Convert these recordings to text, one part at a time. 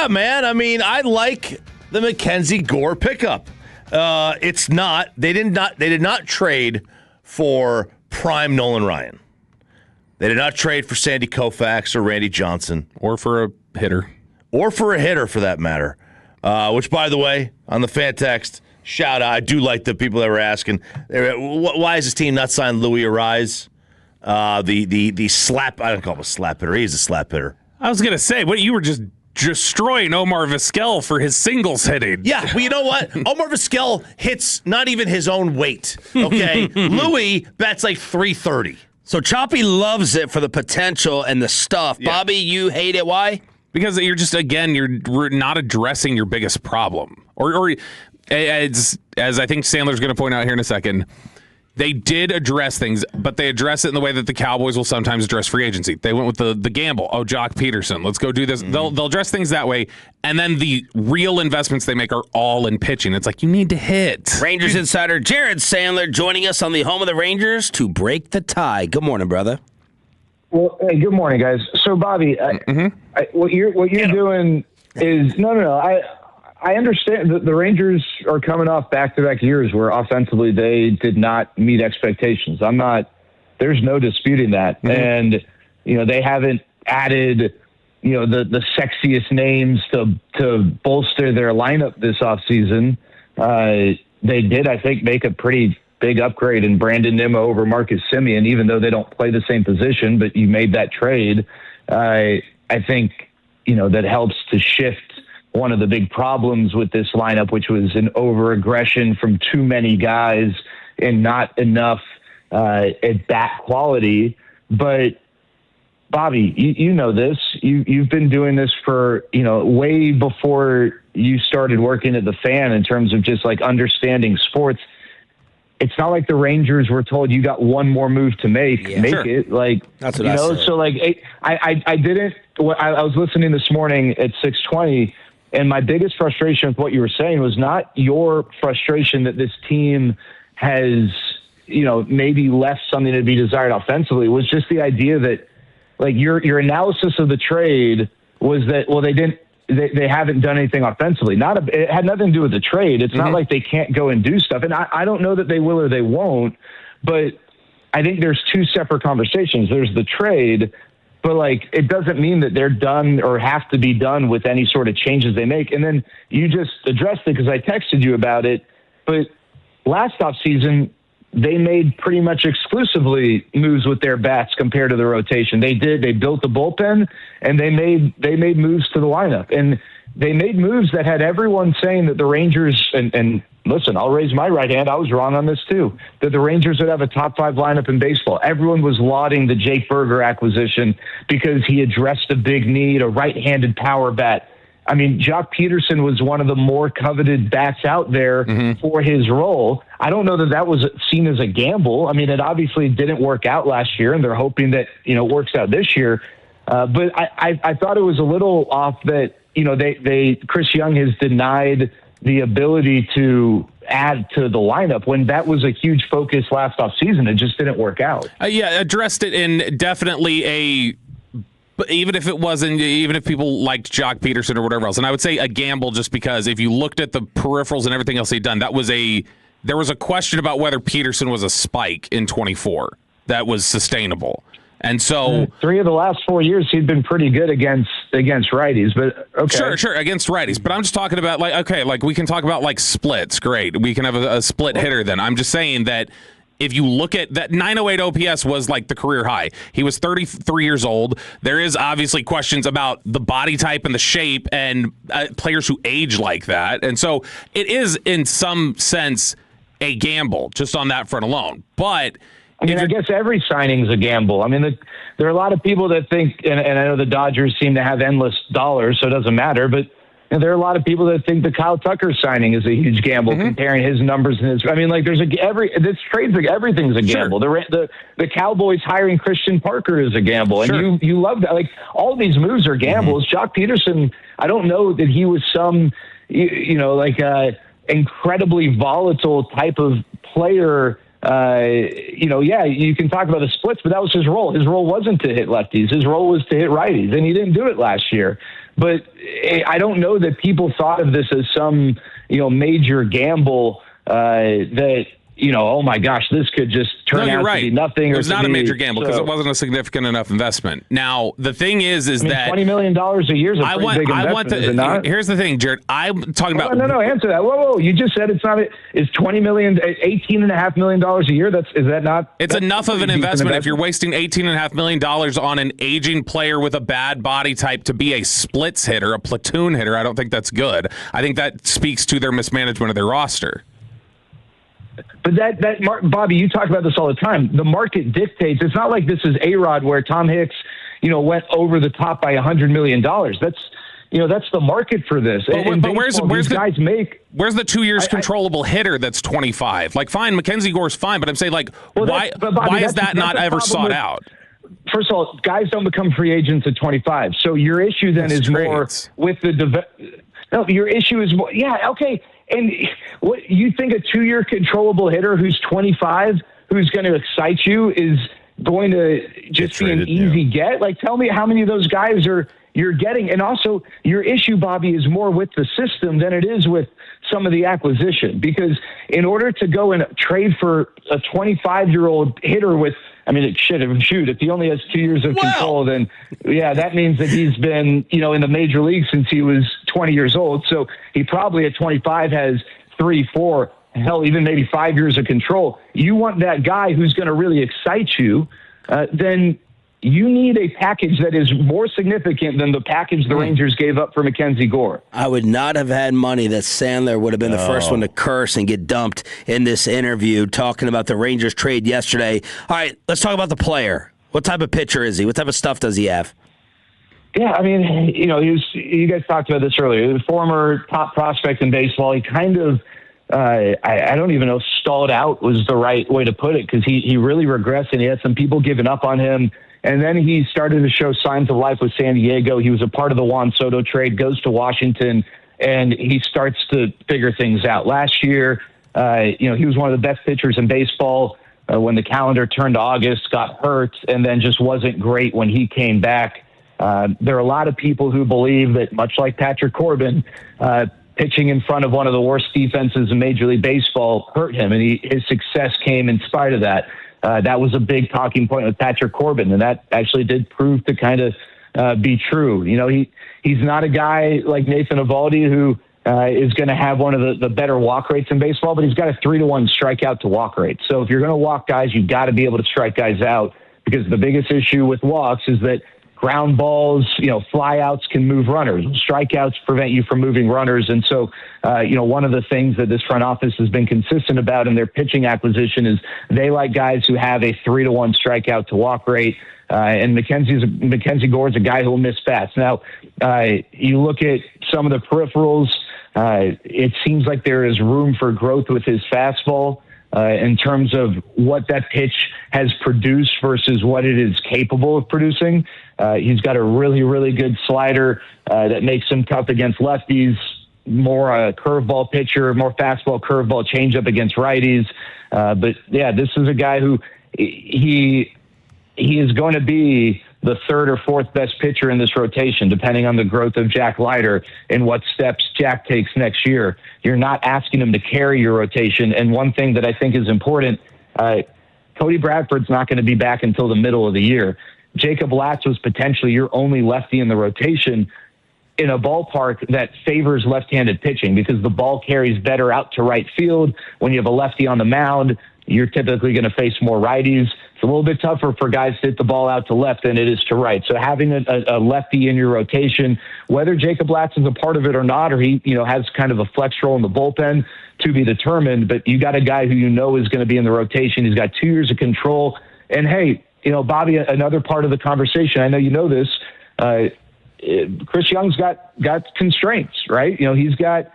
Yeah, man. I mean, I like the Mackenzie Gore pickup. It's not. They did not trade for prime Nolan Ryan. They did not trade for Sandy Koufax or Randy Johnson. Or for a hitter. Or for a hitter, for that matter. Which, by the way, on the fan text, shout out. I do like the people that were asking, why is this team not signed Louis Arise? The slap, I don't call him a slap hitter. He's a slap hitter. I was going to say, you were just destroying Omar Vizquel for his singles hitting. Yeah, well, you know what? Omar Vizquel hits not even his own weight, okay? Louis bats like 330. So Choppy loves it for the potential and the stuff. Yeah. Bobby, you hate it. Why? Because you're just, again, you're not addressing your biggest problem. Or as I think Sandler's going to point out here in a second, they did address things, but they address it in the way that the Cowboys will sometimes address free agency. They went with the gamble. Oh, Jock Peterson, let's go do this. Mm-hmm. They'll address things that way, and then the real investments they make are all in pitching. It's like, you need to hit. Rangers insider Jared Sandler joining us on the home of the Rangers to break the tie. Good morning, brother. Well, hey, good morning, guys. So, Bobby, what you're doing is no. I understand that the Rangers are coming off back-to-back years where offensively they did not meet expectations. There's no disputing that. Mm-hmm. And, they haven't added, the sexiest names to bolster their lineup this offseason. They did, I think, make a pretty big upgrade in Brandon Nimmo over Marcus Semien, even though they don't play the same position, but you made that trade. I think, that helps to shift one of the big problems with this lineup, which was an over-aggression from too many guys and not enough at bat quality. But, Bobby, you know this. You've been doing this for, way before you started working at the Fan in terms of just, understanding sports. It's not like the Rangers were told you got one more move to make sure. It. That's what I said. So, I didn't – I was listening this morning at 6:20, and my biggest frustration with what you were saying was not your frustration that this team has, maybe left something to be desired offensively. It was just the idea that, your analysis of the trade was that, well, they haven't done anything offensively. It had nothing to do with the trade. It's not like they can't go and do stuff. And I don't know that they will or they won't, but I think there's two separate conversations. There's the trade, but it doesn't mean that they're done or have to be done with any sort of changes they make. And then you just addressed it because I texted you about it. But last offseason, they made pretty much exclusively moves with their bats compared to the rotation. They built the bullpen and they made moves to the lineup. And they made moves that had everyone saying that the Rangers, and listen, I'll raise my right hand. I was wrong on this too, that the Rangers would have a top 5 lineup in baseball. Everyone was lauding the Jake Berger acquisition because he addressed a big need, a right-handed power bat. I mean, Jock Peterson was one of the more coveted bats out there for his role. I don't know that was seen as a gamble. I mean, it obviously didn't work out last year, and they're hoping that, it works out this year. But I thought it was a little off that, Chris Young has denied the ability to add to the lineup when that was a huge focus last offseason. It just didn't work out. Addressed it in definitely but even if people liked Jock Peterson or whatever else, and I would say a gamble just because if you looked at the peripherals and everything else he'd done, there was a question about whether Peterson was a spike in 24 that was sustainable. And so 3 of the last 4 years, he'd been pretty good against righties, but okay. Sure, against righties. But I'm just talking about we can talk about splits. Great. We can have a split hitter then. I'm just saying that if you look at that 908 OPS was the career high. He was 33 years old. There is obviously questions about the body type and the shape and players who age like that. And so it is in some sense a gamble just on that front alone. But I guess every signing's a gamble. I mean, there are a lot of people that think, and I know the Dodgers seem to have endless dollars, so it doesn't matter, but there are a lot of people that think the Kyle Tucker signing is a huge gamble, comparing his numbers and his. I mean, this trade's everything's a gamble. Sure. The Cowboys hiring Christian Parker is a gamble, and you love that. All these moves are gambles. Jock Peterson, I don't know that he was some, incredibly volatile type of player you can talk about the splits, but that was his role. His role wasn't to hit lefties. His role was to hit righties, and he didn't do it last year. But I don't know that people thought of this as some, major gamble that, oh my gosh, this could just turn out to be nothing. It was not a major gamble because it wasn't a significant enough investment. Now, the thing is that $20 million a year is a pretty big investment, is it not? Here's the thing, Jared. I'm talking about. No, answer that. Whoa. You just said it's not. Is $20 million, $18.5 million a year? Is that not? It's enough of an investment if you're wasting $18.5 million on an aging player with a bad body type to be a splits hitter, a platoon hitter. I don't think that's good. I think that speaks to their mismanagement of their roster. But Bobby, you talk about this all the time. The market dictates. It's not like this is A-Rod where Tom Hicks, went over the top by $100 million. That's the market for this. But where's the 2 years I controllable hitter that's 25? Like, fine, Mackenzie Gore's fine, but I'm saying, like, why is that not ever sought out? First of all, guys don't become free agents at 25. So your issue then is more with your issue is more. Yeah, okay. And what you think a 2-year controllable hitter who's 25, who's going to excite you, is going to just be an easy get? Like, tell me how many of those guys you're getting. And also, your issue, Bobby, is more with the system than it is with some of the acquisition. Because in order to go and trade for a 25-year-old hitter with, if he only has 2 years of control, then that means that he's been, in the major league since he was 20 years old. So he probably at 25 has 3, 4, hell, even maybe 5 years of control. You want that guy who's going to really excite you, then you need a package that is more significant than the package the Rangers gave up for Mackenzie Gore. I would not have had money that Sandler would have been the first one to curse and get dumped in this interview talking about the Rangers trade yesterday. All right, let's talk about the player. What type of pitcher is he? What type of stuff does he have? Yeah, you guys talked about this earlier. He was a former top prospect in baseball. He kind of, I don't even know if stalled out was the right way to put it, because he really regressed and he had some people giving up on him. And then he started to show signs of life with San Diego. He was a part of the Juan Soto trade, goes to Washington, and he starts to figure things out. Last year, he was one of the best pitchers in baseball. When the calendar turned to August, got hurt, and then just wasn't great when he came back. There are a lot of people who believe that, much like Patrick Corbin, pitching in front of one of the worst defenses in Major League Baseball hurt him, and his success came in spite of that. That was a big talking point with Patrick Corbin, and that actually did prove to kind of be true. He's not a guy like Nathan Eovaldi who is going to have one of the better walk rates in baseball, but he's got a 3-to-1 strikeout to walk rate. So if you're going to walk guys, you've got to be able to strike guys out, because the biggest issue with walks is that ground balls, flyouts can move runners. Strikeouts prevent you from moving runners. And so, one of the things that this front office has been consistent about in their pitching acquisition is they like guys who have a 3-to-1 strikeout to walk rate. And Mackenzie Gore is a guy who will miss bats. Now, you look at some of the peripherals, it seems like there is room for growth with his fastball. In terms of what that pitch has produced versus what it is capable of producing. He's got a really, really good slider that makes him tough against lefties, more a curveball pitcher, more fastball, curveball, changeup against righties. But this is a guy who he is going to be the third or fourth best pitcher in this rotation, depending on the growth of Jack Leiter and what steps Jack takes next year. You're not asking him to carry your rotation. And one thing that I think is important, Cody Bradford's not going to be back until the middle of the year. Jacob Latz was potentially your only lefty in the rotation in a ballpark that favors left-handed pitching, because the ball carries better out to right field. When you have a lefty on the mound, you're typically going to face more righties. It's a little bit tougher for guys to hit the ball out to left than it is to right. So having a lefty in your rotation, whether Jacob Latz is a part of it or not, or he has kind of a flex role in the bullpen, to be determined. But you got a guy who is going to be in the rotation. He's got 2 years of control. And hey, Bobby, another part of the conversation, I know you know this, Chris Young's got constraints, right? He's got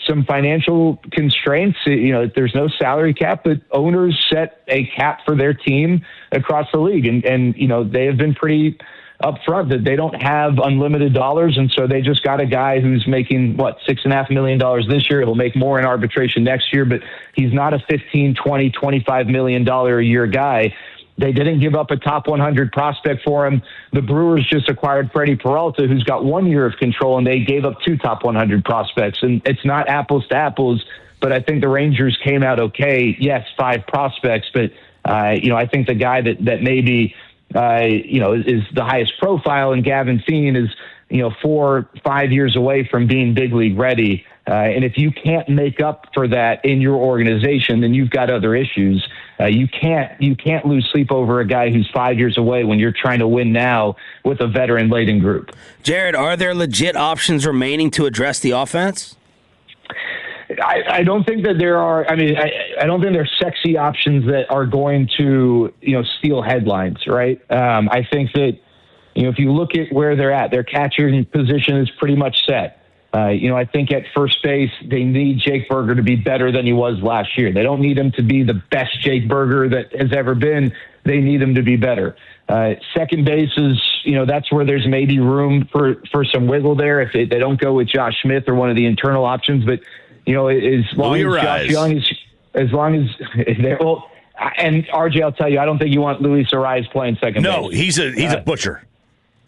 some financial constraints. There's no salary cap, but owners set a cap for their team across the league. And they have been pretty up front that they don't have unlimited dollars, and so they just got a guy who's making, $6.5 million this year. He'll make more in arbitration next year, but he's not a $15, $20, $25 million a year guy. They didn't give up a top 100 prospect for him. The Brewers just acquired Freddie Peralta, who's got 1 year of control, and they gave up 2 top 100 prospects. And it's not apples to apples, but I think the Rangers came out okay. Yes, 5 prospects, but I think the guy that maybe is the highest profile, and Gavin Fein is 4-5 years away from being big league ready. And if you can't make up for that in your organization, then you've got other issues. You can't lose sleep over a guy who's 5 years away when you're trying to win now with a veteran-laden group. Jared, are there legit options remaining to address the offense? I don't think that there are. I mean, I don't think there's sexy options that are going to steal headlines, right? I think that if you look at where they're at, their catching position is pretty much set. I think at first base, they need Jake Berger to be better than he was last year. They don't need him to be the best Jake Berger that has ever been. They need him to be better. Second base is, that's where there's maybe room for some wiggle there if they don't go with Josh Smith or one of the internal options. But, as long as Josh Young is, as long as they're, well, and RJ, I'll tell you, I don't think you want Luis Arraez playing second base. No, he's a butcher.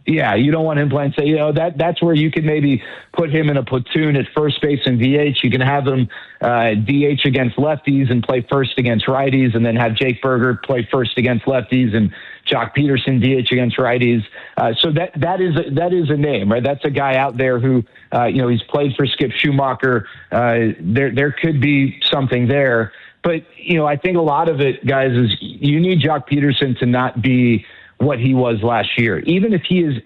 Yeah, you don't want him playing. So, that's where you could maybe put him in a platoon at first base and DH. You can have him DH against lefties and play first against righties, and then have Jake Berger play first against lefties and Jock Peterson DH against righties. So that is a name, right? That's a guy out there who, he's played for Skip Schumacher. There could be something there. But, I think a lot of it, guys, is you need Jock Peterson to not be what he was last year. Even if he is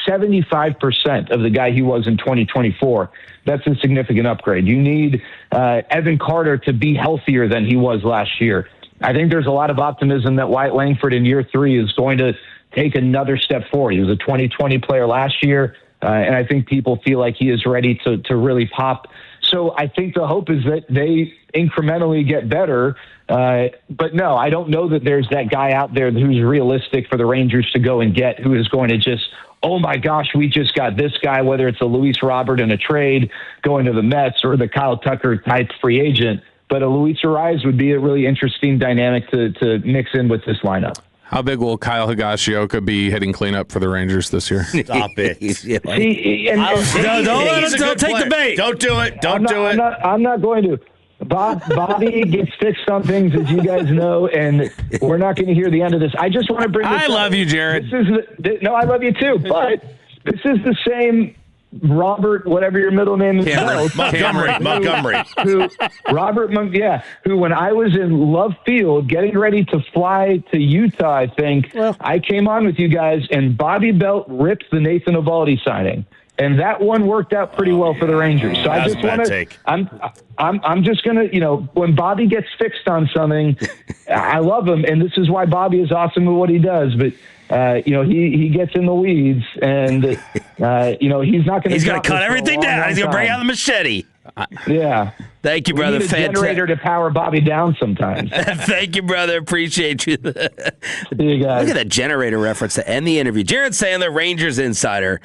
75% of the guy he was in 2024, that's a significant upgrade. You need Evan Carter to be healthier than he was last year. I think there's a lot of optimism that Wyatt Langford in year 3 is going to take another step forward. He was a 2020 player last year, and I think people feel like he is ready to really pop. So I think the hope is that they incrementally get better. But no, I don't know that there's that guy out there who's realistic for the Rangers to go and get, who is going to just, oh my gosh, we just got this guy, whether it's a Luis Robert in a trade going to the Mets or the Kyle Tucker type free agent. But a Luis Arraez would be a really interesting dynamic to mix in with this lineup. How big will Kyle Higashioka be hitting cleanup for the Rangers this year? Stop it. Don't take the bait. Don't do it. Don't do it. I'm not going to. Bobby gets fixed on things, as you guys know, and we're not going to hear the end of this. I just want to bring this I up. love you, Jared. No, I love you too, but this is the same Robert, whatever your middle name is. Montgomery. Who when I was in Love Field getting ready to fly to Utah, I think, I came on with you guys, and Bobby Belt ripped the Nathan Eovaldi signing. And that one worked out pretty well for the Rangers. So I just want to. I'm just gonna, when Bobby gets fixed on something, I love him, and this is why Bobby is awesome at what he does. But he gets in the weeds, and he's not going to. He's going to cut everything down. He's going to bring out the machete. Yeah. Thank you, brother. We need a generator to power Bobby down sometimes. Thank you, brother. Appreciate you. See you guys. Look at that generator reference to end the interview. Jared Sandler, Rangers insider.